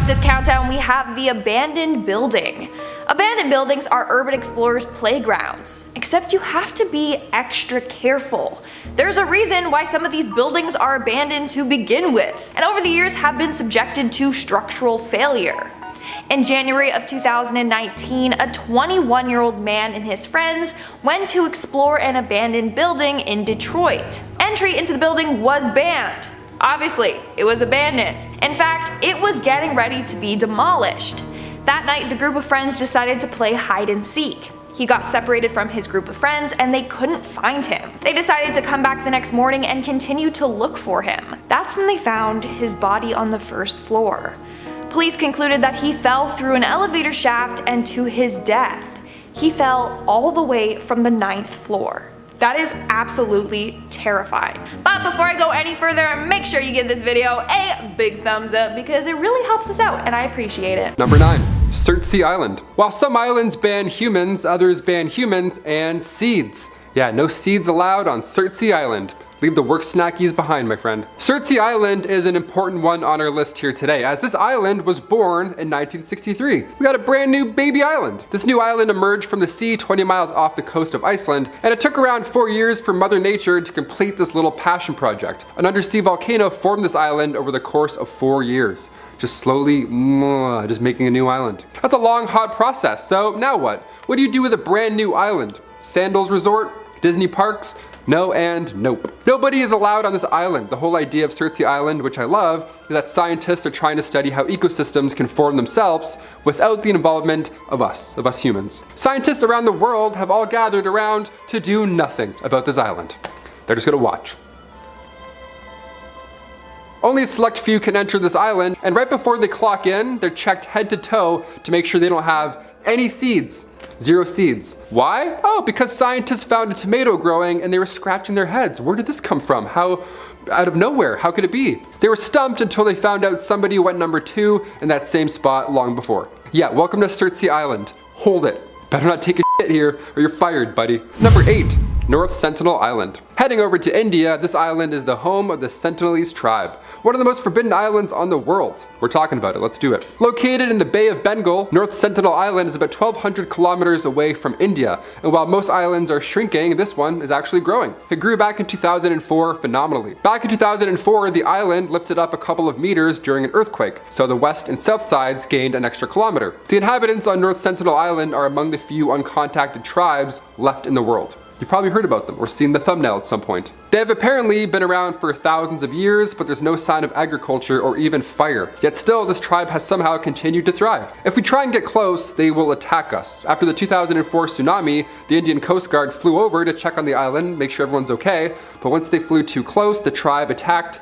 off this countdown, we have the abandoned building. Abandoned buildings are urban explorers' playgrounds, except you have to be extra careful. There's a reason why some of these buildings are abandoned to begin with, and over the years have been subjected to structural failure. In January of 2019, a 21-year-old man and his friends went to explore an abandoned building in Detroit. Entry into the building was banned. Obviously, it was abandoned. In fact, it was getting ready to be demolished. That night, the group of friends decided to play hide and seek. He got separated from his group of friends and they couldn't find him. They decided to come back the next morning and continue to look for him. That's when they found his body on the first floor. Police concluded that he fell through an elevator shaft and to his death. He fell all the way from the 9th floor. That is absolutely terrifying. But before I go any further, make sure you give this video a big thumbs up because it really helps us out and I appreciate it. Number 9. SURTSEY Island. While some islands ban humans, others ban humans and seeds. Yeah, no seeds allowed on SURTSEY Island. Leave the work snackies behind, my friend. SURTSEY Island is an important one on our list here today, as this island was born in 1963. We got a brand new baby island. This new island emerged from the sea 20 miles off the coast of Iceland, and it took around 4 years for Mother Nature to complete this little passion project. An undersea volcano formed this island over the course of 4 years. Just slowly, just making a new island. That's a long, hot process, so now what? What do you do with a brand new island? Sandals Resort? Disney parks? No and nope. Nobody is allowed on this island. The whole idea of SURTSEY Island, which I love, is that scientists are trying to study how ecosystems can form themselves without the involvement of us humans. Scientists around the world have all gathered around to do nothing about this island. They're just gonna watch. Only a select few can enter this island, and right before they clock in, they're checked head to toe to make sure they don't have any seeds. 0 seeds. Why? Oh, because scientists found a tomato growing and they were scratching their heads. Where did this come from? How? Out of nowhere, how could it be? They were stumped until they found out somebody went number 2 in that same spot long before. Yeah, welcome to SURTSEY Island. Hold it. Better not take a shit here or you're fired, buddy. Number 8. North Sentinel Island. Heading over to India, this island is the home of the Sentinelese tribe, one of the most forbidden islands on the world. We're talking about it, let's do it. Located in the Bay of Bengal, North Sentinel Island is about 1,200 kilometers away from India, and while most islands are shrinking, this one is actually growing. It grew back in 2004 phenomenally. Back in 2004, the island lifted up a couple of meters during an earthquake, so the west and south sides gained an extra kilometer. The inhabitants on North Sentinel Island are among the few uncontacted tribes left in the world. You've probably heard about them or seen the thumbnail at some point. They have apparently been around for thousands of years, but there's no sign of agriculture or even fire. Yet still, this tribe has somehow continued to thrive. If we try and get close, they will attack us. After the 2004 tsunami, the Indian Coast Guard flew over to check on the island, make sure everyone's okay, but once they flew too close, the tribe attacked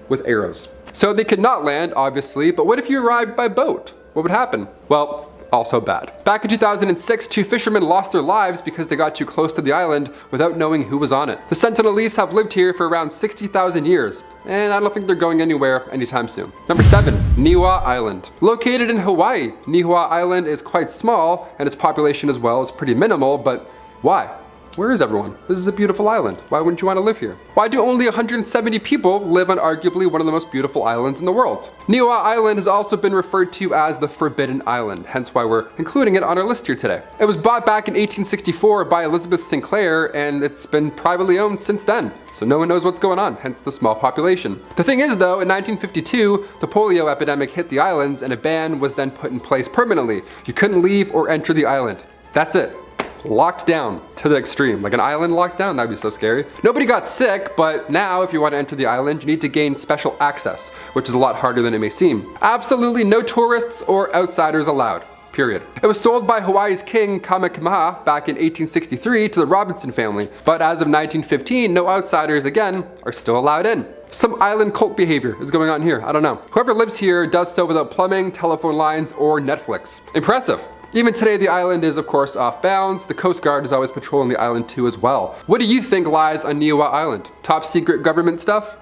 with arrows. So they could not land, obviously, but what if you arrived by boat? What would happen? Well, also bad. Back in 2006, 2 fishermen lost their lives because they got too close to the island without knowing who was on it. The Sentinelese have lived here for around 60,000 years, and I don't think they're going anywhere anytime soon. Number 7. NIIHAU Island. Located in Hawaii, NIIHAU Island is quite small, and its population as well is pretty minimal, but why? Where is everyone? This is a beautiful island. Why wouldn't you want to live here? Why do only 170 people live on arguably one of the most beautiful islands in the world? NIIHAU Island has also been referred to as the Forbidden Island, hence why we're including it on our list here today. It was bought back in 1864 by Elizabeth Sinclair, and it's been privately owned since then. So no one knows what's going on, hence the small population. The thing is though, in 1952, the polio epidemic hit the islands and a ban was then put in place permanently. You couldn't leave or enter the island. That's it. Locked down to the extreme. Like an island lockdown, that'd be so scary. Nobody got sick, but now if you want to enter the island, you need to gain special access, which is a lot harder than it may seem. Absolutely no tourists or outsiders allowed. Period. It was sold by Hawaii's king Kamehameha back in 1863 to the Robinson family, but as of 1915, no outsiders again are still allowed in. Some island cult behavior is going on here, I don't know. Whoever lives here does so without plumbing, telephone lines, or Netflix. Impressive. Even today, the island is of course off bounds. The Coast Guard is always patrolling the island too as well. What do you think lies on NIIHAU Island? Top secret government stuff?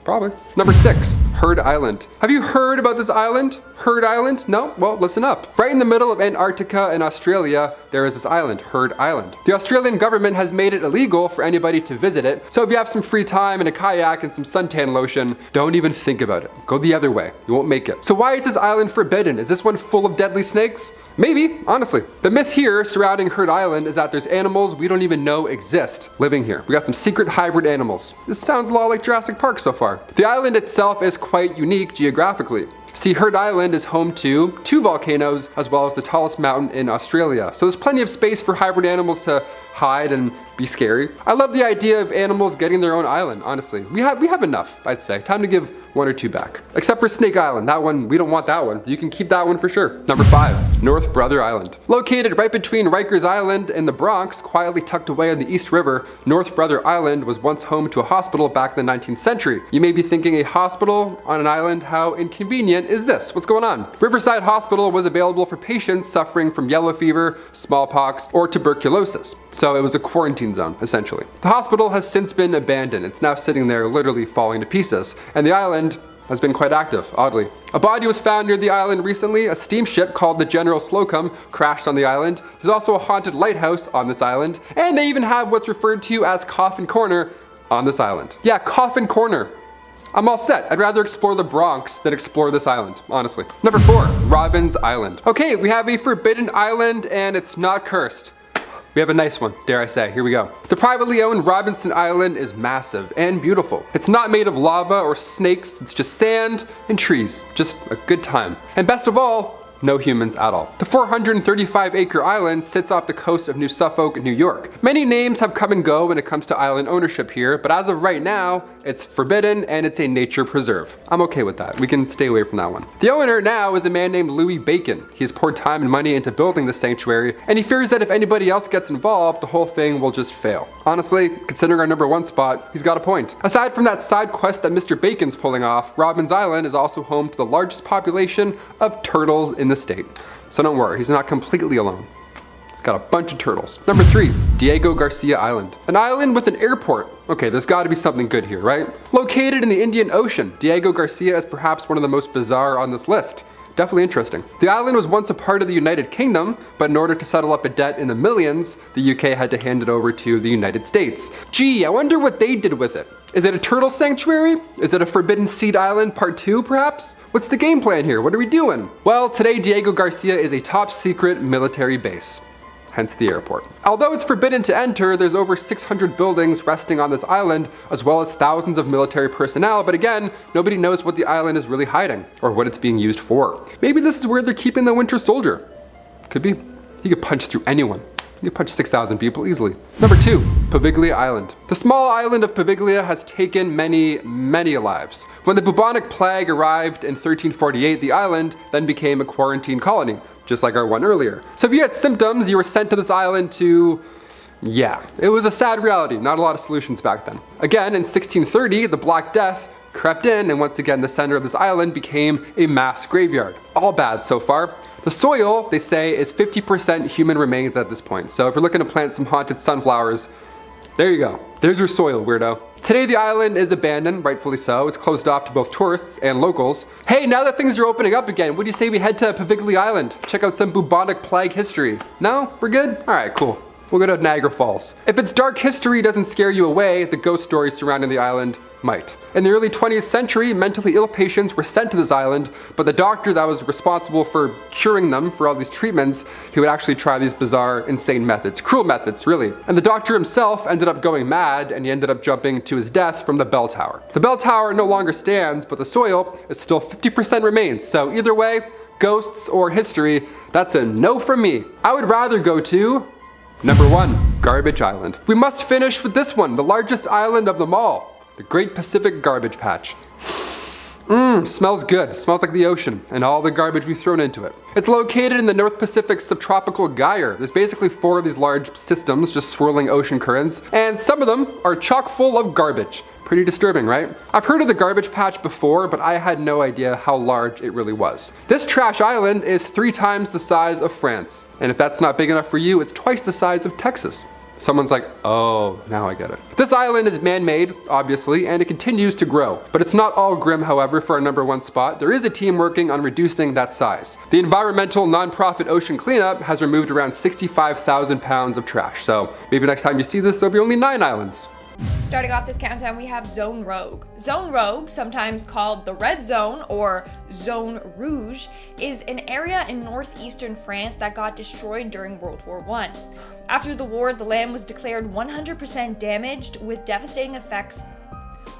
Probably. Number 6, Heard Island. Have you heard about this island? Heard Island? No? Well, listen up. Right in the middle of Antarctica and Australia, there is this island, Heard Island. The Australian government has made it illegal for anybody to visit it, so if you have some free time and a kayak and some suntan lotion, don't even think about it. Go the other way. You won't make it. So why is this island forbidden? Is this one full of deadly snakes? Maybe, honestly. The myth here surrounding Heard Island is that there's animals we don't even know exist living here. We got some secret hybrid animals. This sounds a lot like Jurassic Park so far. The island itself is quite unique geographically. See, Heard Island is home to 2 volcanoes as well as the tallest mountain in Australia. So there's plenty of space for hybrid animals to hide and be scary. I love the idea of animals getting their own island, honestly. We have enough, I'd say. Time to give 1 or 2 back. Except for Snake Island. That one, we don't want that one. You can keep that one for sure. Number 5, North Brother Island. Located right between Rikers Island and the Bronx, quietly tucked away on the East River, North Brother Island was once home to a hospital back in the 19th century. You may be thinking, a hospital on an island? How inconvenient is this? What's going on? Riverside Hospital was available for patients suffering from yellow fever, smallpox, or tuberculosis. So it was a quarantine zone, essentially. The hospital has since been abandoned. It's now sitting there literally falling to pieces. And the island has been quite active, oddly. A body was found near the island recently. A steamship called the General Slocum crashed on the island. There's also a haunted lighthouse on this island. And they even have what's referred to as Coffin Corner on this island. Yeah, Coffin Corner. I'm all set. I'd rather explore the Bronx than explore this island, honestly. Number 4, Robins Island. Okay, we have a forbidden island and it's not cursed. We have a nice one, dare I say. Here we go. The privately owned Robinson Island is massive and beautiful. It's not made of lava or snakes, it's just sand and trees. Just a good time. And best of all, no humans at all. The 435-acre island sits off the coast of New Suffolk, New York. Many names have come and go when it comes to island ownership here, but as of right now, it's forbidden and it's a nature preserve. I'm okay with that. We can stay away from that one. The owner now is a man named Louis Bacon. He has poured time and money into building the sanctuary, and he fears that if anybody else gets involved, the whole thing will just fail. Honestly, considering our number 1 spot, he's got a point. Aside from that side quest that Mr. Bacon's pulling off, Robins Island is also home to the largest population of turtles in the state. So don't worry, he's not completely alone. It's got a bunch of turtles. Number 3, Diego Garcia Island. An island with an airport. Okay, there's gotta be something good here, right? Located in the Indian Ocean, Diego Garcia is perhaps one of the most bizarre on this list. Definitely interesting. The island was once a part of the United Kingdom, but in order to settle up a debt in the millions, the UK had to hand it over to the United States. Gee, I wonder what they did with it. Is it a turtle sanctuary? Is it a Forbidden Seed Island Part 2, perhaps? What's the game plan here? What are we doing? Well, today Diego Garcia is a top secret military base. Hence the airport. Although it's forbidden to enter, there's over 600 buildings resting on this island, as well as thousands of military personnel, but again, nobody knows what the island is really hiding, or what it's being used for. Maybe this is where they're keeping the Winter Soldier. Could be. He could punch through anyone. You punch 6,000 people easily. Number 2, Poveglia Island. The small island of Poveglia has taken many lives. When the bubonic plague arrived in 1348, the island then became a quarantine colony, just like our one earlier. So if you had symptoms, you were sent to this island to... yeah, it was a sad reality, not a lot of solutions back then. Again, in 1630, the Black Death crept in, and once again the center of this island became a mass graveyard. All bad so far. The soil, they say, is 50% human remains at this point. So if you're looking to plant some haunted sunflowers, there you go. There's your soil, weirdo. Today the island is abandoned, rightfully so. It's closed off to both tourists and locals. Hey, now that things are opening up again, what do you say we head to Poveglia Island? Check out some bubonic plague history. No? We're good? Alright, cool. We'll go to Niagara Falls. If its dark history doesn't scare you away, the ghost stories surrounding the island might. In the early 20th century, mentally ill patients were sent to this island, but the doctor that was responsible for curing them for all these treatments, he would actually try these bizarre, insane methods. Cruel methods, really. And the doctor himself ended up going mad, and he ended up jumping to his death from the bell tower. The bell tower no longer stands, but the soil is still 50% remains, so either way, ghosts or history, that's a no from me. I would rather go to number 1, Garbage Island. We must finish with this one, the largest island of them all. The Great Pacific Garbage Patch. Smells good. Smells like the ocean and all the garbage we've thrown into it. It's located in the North Pacific subtropical gyre. There's basically 4 of these large systems just swirling ocean currents, and some of them are chock full of garbage. Pretty disturbing, right? I've heard of the garbage patch before, but I had no idea how large it really was. This trash island is 3 times the size of France. And if that's not big enough for you, it's twice the size of Texas. Someone's like, oh, now I get it. This island is man-made, obviously, and it continues to grow. But it's not all grim, however, for our #1 spot. There is a team working on reducing that size. The environmental nonprofit Ocean Cleanup has removed around 65,000 pounds of trash. So maybe next time you see this, there'll be only 9 islands. Starting off this countdown, we have Zone Rogue. Zone Rogue, sometimes called the Red Zone or Zone Rouge, is an area in northeastern France that got destroyed during World War I. After the war, the land was declared 100% damaged with devastating effects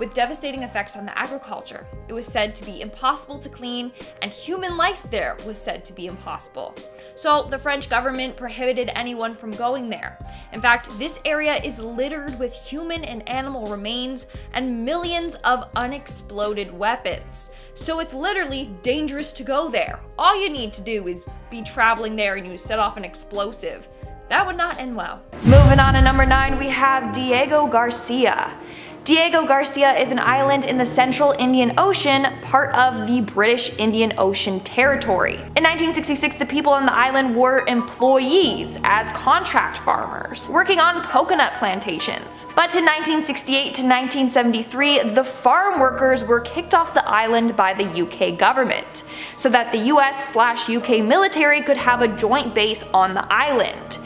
on the agriculture. It was said to be impossible to clean, and human life there was said to be impossible. So the French government prohibited anyone from going there. In fact, this area is littered with human and animal remains and millions of unexploded weapons. So it's literally dangerous to go there. All you need to do is be traveling there and you set off an explosive. That would not end well. Moving on to number 9, we have Diego Garcia. Diego Garcia is an island in the central Indian Ocean, part of the British Indian Ocean Territory. In 1966, the people on the island were employees as contract farmers, working on coconut plantations. But in 1968 to 1973, the farm workers were kicked off the island by the UK government, so that the US/UK military could have a joint base on the island.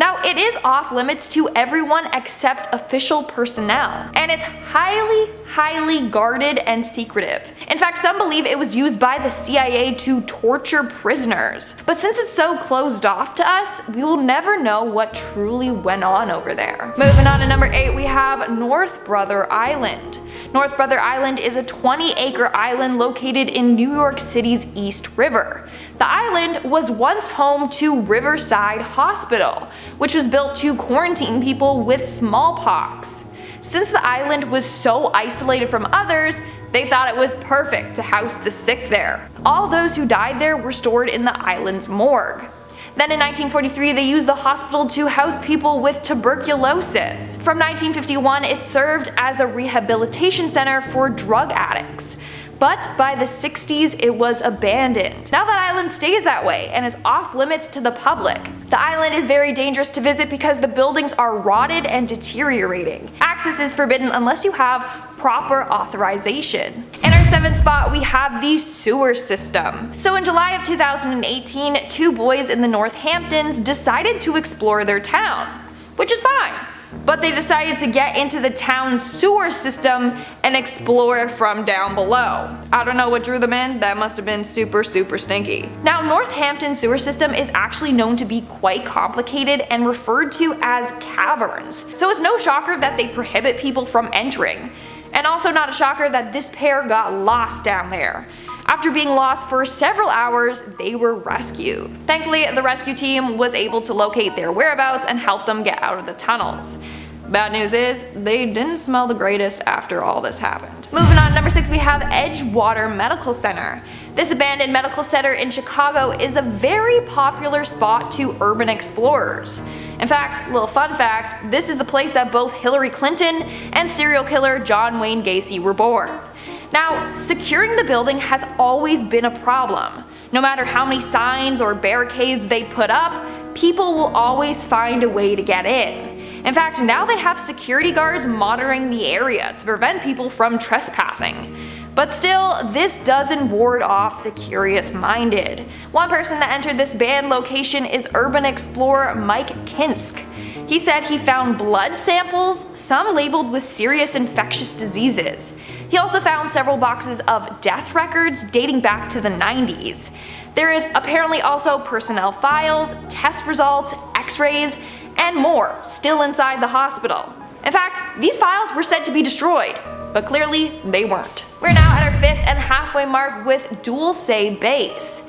Now, it is off limits to everyone except official personnel, and it's highly guarded and secretive. In fact, some believe it was used by the CIA to torture prisoners. But since it's so closed off to us, we will never know what truly went on over there. Moving on to number 8, we have North Brother Island. North Brother Island is a 20-acre island located in New York City's East River. The island was once home to Riverside Hospital, which was built to quarantine people with smallpox. Since the island was so isolated from others, they thought it was perfect to house the sick there. All those who died there were stored in the island's morgue. Then in 1943, they used the hospital to house people with tuberculosis. From 1951, it served as a rehabilitation center for drug addicts. But by the 60s, it was abandoned. Now that island stays that way and is off limits to the public. The island is very dangerous to visit because the buildings are rotted and deteriorating. Access is forbidden unless you have proper authorization. In our 7th spot, we have the sewer system. So in July of 2018, 2 boys in the Northamptons decided to explore their town, which is fine. But they decided to get into the town's sewer system and explore from down below. I don't know what drew them in, that must have been super stinky. Now, Northampton's sewer system is actually known to be quite complicated and referred to as caverns. So it's no shocker that they prohibit people from entering. And also not a shocker that this pair got lost down there. After being lost for several hours, they were rescued. Thankfully, the rescue team was able to locate their whereabouts and help them get out of the tunnels. Bad news is, they didn't smell the greatest after all this happened. Moving on, number 6, we have EDGEWATER Medical Center. This abandoned medical center in Chicago is a very popular spot to urban explorers. In fact, little fun fact, this is the place that both Hillary Clinton and serial killer John Wayne Gacy were born. Now, securing the building has always been a problem. No matter how many signs or barricades they put up, people will always find a way to get in. In fact, now they have security guards monitoring the area to prevent people from trespassing. But still, this doesn't ward off the curious-minded. One person that entered this banned location is urban explorer Mike Kinsk. He said he found blood samples, some labeled with serious infectious diseases. He also found several boxes of death records dating back to the 90s. There is apparently also personnel files, test results, x-rays, and more still inside the hospital. In fact, these files were said to be destroyed, but clearly they weren't. We're now at our 5th and halfway mark with DULCE Base.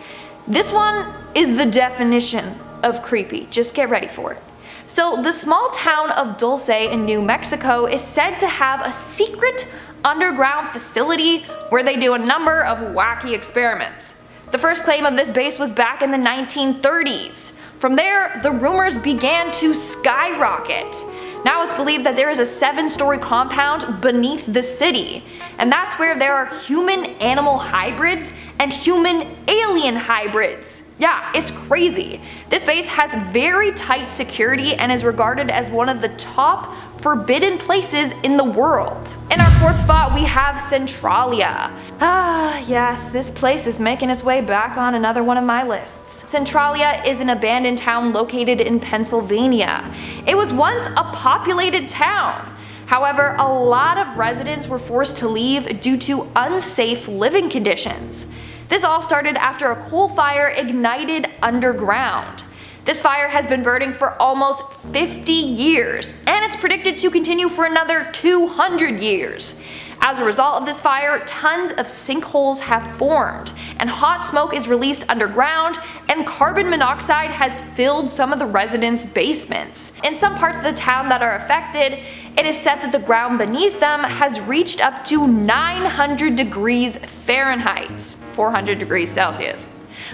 This one is the definition of creepy, just get ready for it. So the small town of Dulce in New Mexico is said to have a secret underground facility where they do a number of wacky experiments. The first claim of this base was back in the 1930s. From there, the rumors began to skyrocket. Now it's believed that there is a 7-story compound beneath the city, And that's where there are human-animal hybrids and human-alien hybrids. Yeah, it's crazy. This base has very tight security and is regarded as one of the top forbidden places in the world. In our fourth spot, we have Centralia. Ah, yes, this place is making its way back on another one of my lists. Centralia is an abandoned town located in Pennsylvania. It was once a populated town. However, a lot of residents were forced to leave due to unsafe living conditions. This all started after a coal fire ignited underground. This fire has been burning for almost 50 years, and it's predicted to continue for another 200 years. As a result of this fire, tons of sinkholes have formed, and hot smoke is released underground, and carbon monoxide has filled some of the residents' basements. In some parts of the town that are affected, it is said that the ground beneath them has reached up to 900 degrees Fahrenheit, 400 degrees Celsius.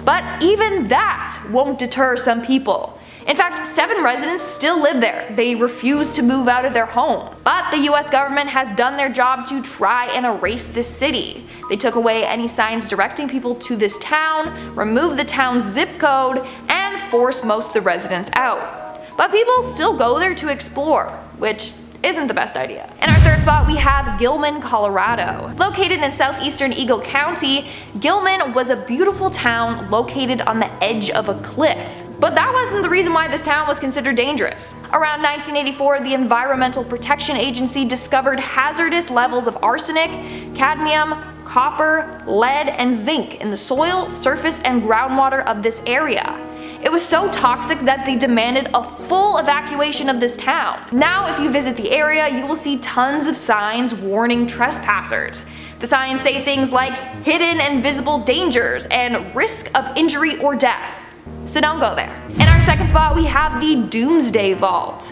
But even that won't deter some people. In fact, 7 residents still live there. They refuse to move out of their home. But the US government has done their job to try and erase this city. They took away any signs directing people to this town, removed the town's zip code, and forced most of the residents out. But people still go there to explore, which isn't the best idea. In our third spot, we have GILMAN, Colorado. Located in southeastern Eagle County, GILMAN was a beautiful town located on the edge of a cliff. But that wasn't the reason why this town was considered dangerous. Around 1984, the Environmental Protection Agency discovered hazardous levels of arsenic, cadmium, copper, lead, and zinc in the soil, surface, and groundwater of this area. It was so toxic that they demanded a full evacuation of this town. Now if you visit the area, you will see tons of signs warning trespassers. The signs say things like hidden and visible dangers and risk of injury or death. So don't go there. In our second spot, we have the Doomsday Vault.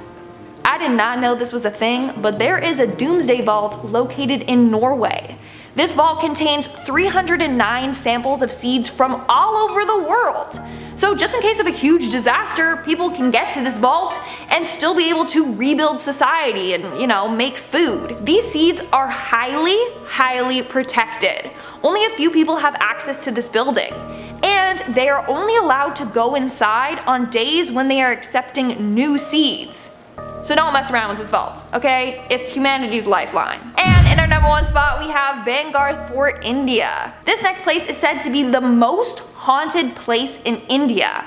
I did not know this was a thing, but there is a Doomsday Vault located in Norway. This vault contains 309 samples of seeds from all over the world. So just in case of a huge disaster, people can get to this vault and still be able to rebuild society and, make food. These seeds are highly protected. Only a few people have access to this building. And they are only allowed to go inside on days when they are accepting new seeds. So don't mess around with this vault, okay? It's humanity's lifeline. And in our number 1 spot, we have BHANGARH Fort, India. This next place is said to be the most haunted place in India.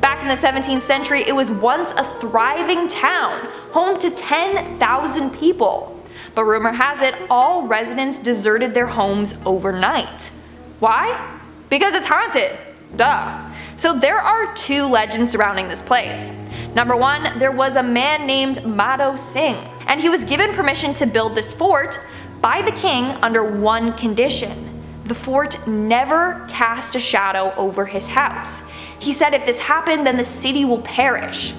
Back in the 17th century, it was once a thriving town, home to 10,000 people. But rumor has it, all residents deserted their homes overnight. Why? Because it's haunted. Duh. So there are 2 legends surrounding this place. Number 1, there was a man named Madho Singh, and he was given permission to build this fort by the king under one condition. The fort never cast a shadow over his house. He said if this happened, then the city will perish.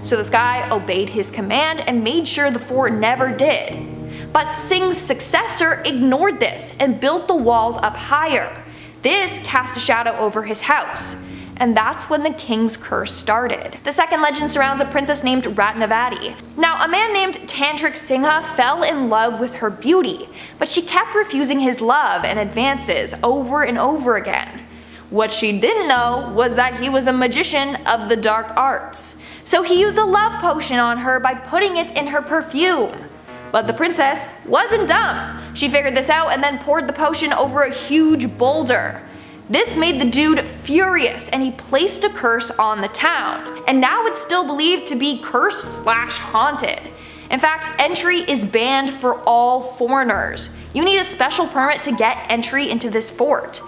So this guy obeyed his command and made sure the fort never did. But Singh's successor ignored this and built the walls up higher. This cast a shadow over his house. And that's when the king's curse started. The second legend surrounds a princess named Ratnavati. Now, a man named Tantrik Singha fell in love with her beauty, but she kept refusing his love and advances over and over again. What she didn't know was that he was a magician of the dark arts. So he used a love potion on her by putting it in her perfume. But the princess wasn't dumb. She figured this out and then poured the potion over a huge boulder. This made the dude furious and he placed a curse on the town. And now it's still believed to be cursed/haunted. In fact, entry is banned for all foreigners. You need a special permit to get entry into this fort.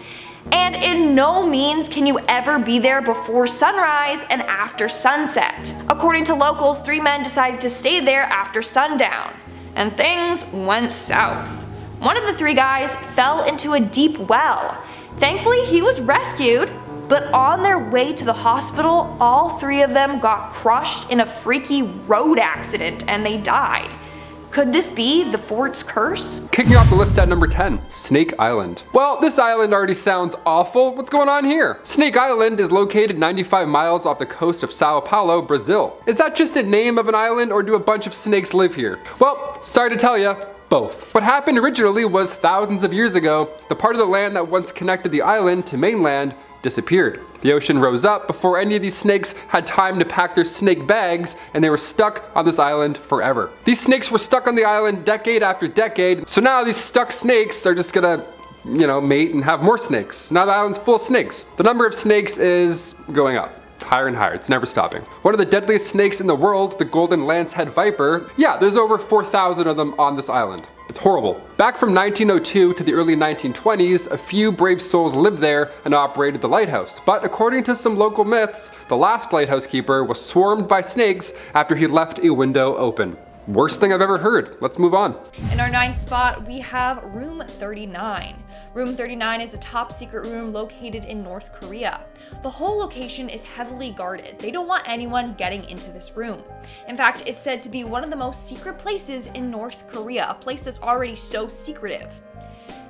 And in no means can you ever be there before sunrise and after sunset. According to locals, 3 men decided to stay there after sundown. And things went south. One of the 3 guys fell into a deep well. Thankfully, he was rescued, but on their way to the hospital, all 3 of them got crushed in a freaky road accident and they died. Could this be the fort's curse? Kicking off the list at number 10, Snake Island. Well, this island already sounds awful. What's going on here? Snake Island is located 95 miles off the coast of Sao Paulo, Brazil. Is that just a name of an island or do a bunch of snakes live here? Well, sorry to tell you, Both. What happened originally was thousands of years ago, the part of the land that once connected the island to mainland disappeared. The ocean rose up before any of these snakes had time to pack their snake bags, and they were stuck on this island forever. These snakes were stuck on the island decade after decade, so now these stuck snakes are just gonna mate and have more snakes. Now the island's full of snakes. The number of snakes is going up. Higher and higher, it's never stopping. One of the deadliest snakes in the world, the golden lancehead viper, yeah, there's over 4,000 of them on this island. It's horrible. Back from 1902 to the early 1920s, a few brave souls lived there and operated the lighthouse. But according to some local myths, the last lighthouse keeper was swarmed by snakes after he left a window open. Worst thing I've ever heard. Let's move on. In our 9th spot, we have room 39. Room 39 is a top secret room located in North Korea. The whole location is heavily guarded. They don't want anyone getting into this room. In fact, it's said to be one of the most secret places in North Korea, a place that's already so secretive.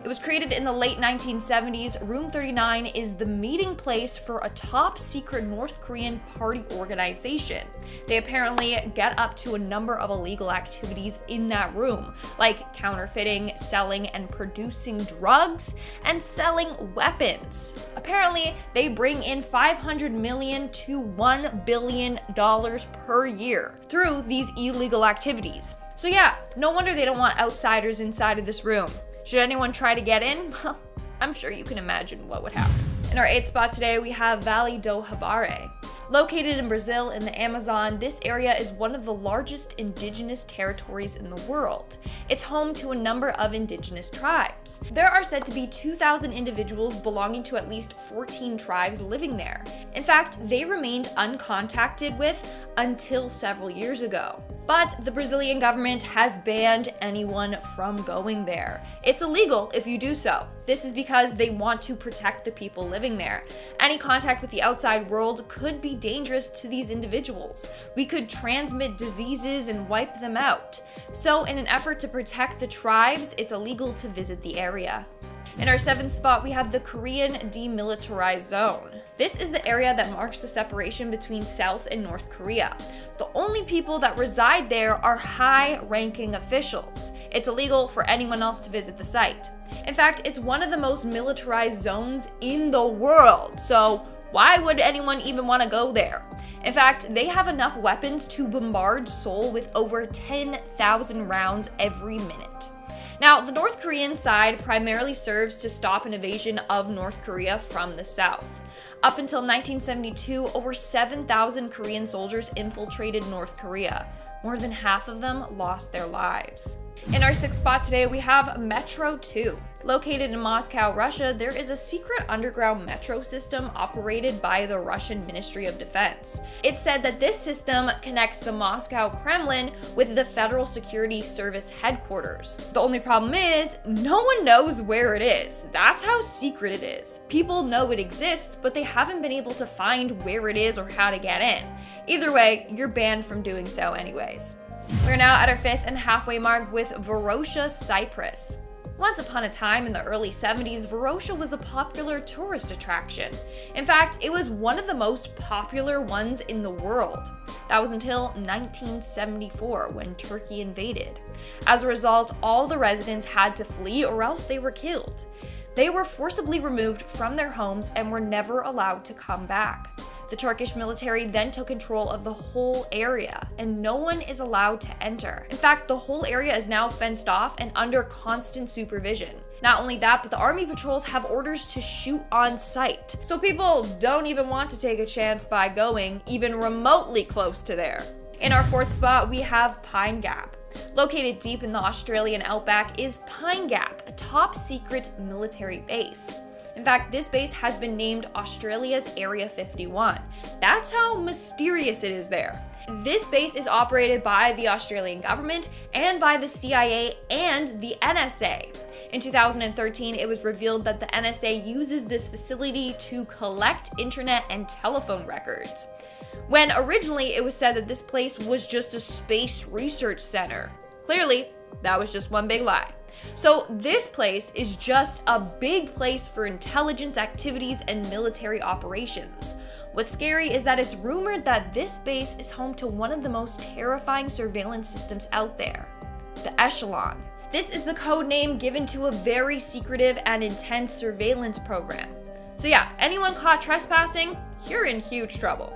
It was created in the late 1970s. Room 39 is the meeting place for a top secret North Korean party organization. They apparently get up to a number of illegal activities in that room, like counterfeiting, selling and producing drugs, and selling weapons. Apparently, they bring in $500 million to $1 billion per year through these illegal activities. So yeah, no wonder they don't want outsiders inside of this room. Should anyone try to get in? Well, I'm sure you can imagine what would happen. In our 8th spot today, we have Vale do Javari. Located in Brazil in the Amazon, this area is one of the largest indigenous territories in the world. It's home to a number of indigenous tribes. There are said to be 2,000 individuals belonging to at least 14 tribes living there. In fact, they remained uncontacted with until several years ago. But the Brazilian government has banned anyone from going there. It's illegal if you do so. This is because they want to protect the people living there. Any contact with the outside world could be dangerous to these individuals. We could transmit diseases and wipe them out. So in an effort to protect the tribes, it's illegal to visit the area. In our 7th spot, we have the Korean Demilitarized Zone. This is the area that marks the separation between South and North Korea. The only people that reside there are high-ranking officials. It's illegal for anyone else to visit the site. In fact, it's one of the most militarized zones in the world, so why would anyone even want to go there? In fact, they have enough weapons to bombard Seoul with over 10,000 rounds every minute. Now, the North Korean side primarily serves to stop an invasion of North Korea from the south. Up until 1972, over 7,000 Korean soldiers infiltrated North Korea. More than half of them lost their lives. In our 6th spot today, we have Metro 2. Located in Moscow, Russia, there is a secret underground metro system operated by the Russian Ministry of Defense. It's said that this system connects the Moscow Kremlin with the Federal Security Service headquarters. The only problem is, no one knows where it is. That's how secret it is. People know it exists, but they haven't been able to find where it is or how to get in. Either way, you're banned from doing so anyways. We're now at our 5th and halfway mark with VAROSHA, Cyprus. Once upon a time in the early 70s, VAROSHA was a popular tourist attraction. In fact, it was one of the most popular ones in the world. That was until 1974 when Turkey invaded. As a result, all the residents had to flee or else they were killed. They were forcibly removed from their homes and were never allowed to come back. The Turkish military then took control of the whole area, and no one is allowed to enter. In fact, the whole area is now fenced off and under constant supervision. Not only that, but the army patrols have orders to shoot on sight. So people don't even want to take a chance by going even remotely close to there. In our 4th spot, we have Pine Gap. Located deep in the Australian outback is Pine Gap, a top secret military base. In fact, this base has been named Australia's Area 51. That's how mysterious it is there. This base is operated by the Australian government and by the CIA and the NSA. In 2013, it was revealed that the NSA uses this facility to collect internet and telephone records, when originally it was said that this place was just a space research center. Clearly, that was just one big lie. So this place is just a big place for intelligence activities and military operations. What's scary is that it's rumored that this base is home to one of the most terrifying surveillance systems out there, the Echelon. This is the code name given to a very secretive and intense surveillance program. So yeah, anyone caught trespassing, you're in huge trouble.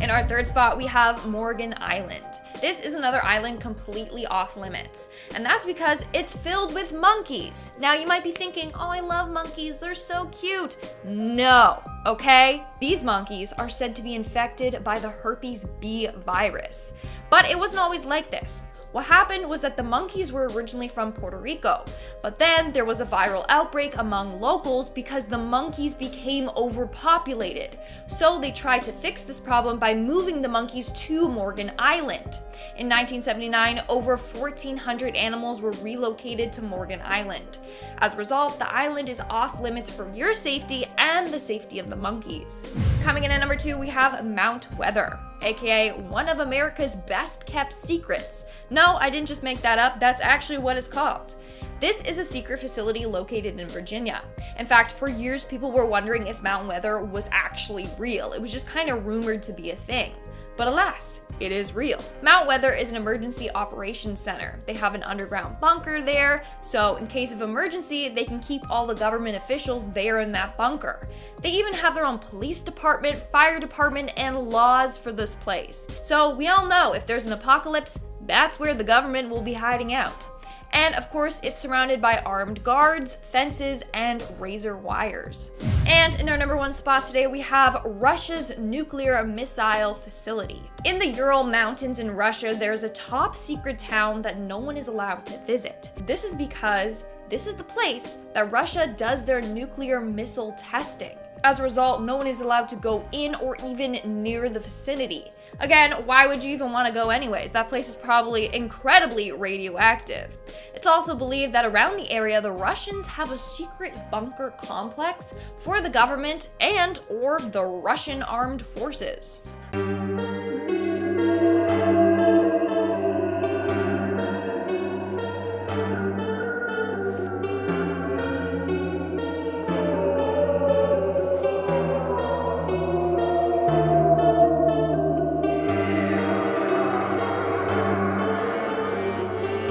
In our third spot, we have Morgan Island. This is another island completely off limits, and that's because it's filled with monkeys. Now you might be thinking, oh, I love monkeys, they're so cute. No, okay? These monkeys are said to be infected by the herpes B virus, but it wasn't always like this. What happened was that the monkeys were originally from Puerto Rico, but then there was a viral outbreak among locals because the monkeys became overpopulated. So they tried to fix this problem by moving the monkeys to Morgan Island. In 1979, over 1,400 animals were relocated to Morgan Island. As a result, the island is off limits for your safety and the safety of the monkeys. Coming in at number 2, we have Mount Weather, aka one of America's best kept secrets. No, I didn't just make that up, that's actually what it's called. This is a secret facility located in Virginia. In fact, for years people were wondering if Mount Weather was actually real. It was just kind of rumored to be a thing. But alas, it is real. Mount Weather is an emergency operations center. They have an underground bunker there, so in case of emergency, they can keep all the government officials there in that bunker. They even have their own police department, fire department, and laws for this place. So we all know if there's an apocalypse, that's where the government will be hiding out. And of course, it's surrounded by armed guards, fences, and razor wires. And in our number 1 spot today, we have Russia's nuclear missile facility. In the Ural Mountains in Russia, there's a top secret town that no one is allowed to visit. This is because this is the place that Russia does their nuclear missile testing. As a result, no one is allowed to go in or even near the vicinity. Again, why would you even want to go anyways? That place is probably incredibly radioactive. It's also believed that around the area, the Russians have a secret bunker complex for the government and or the Russian armed forces.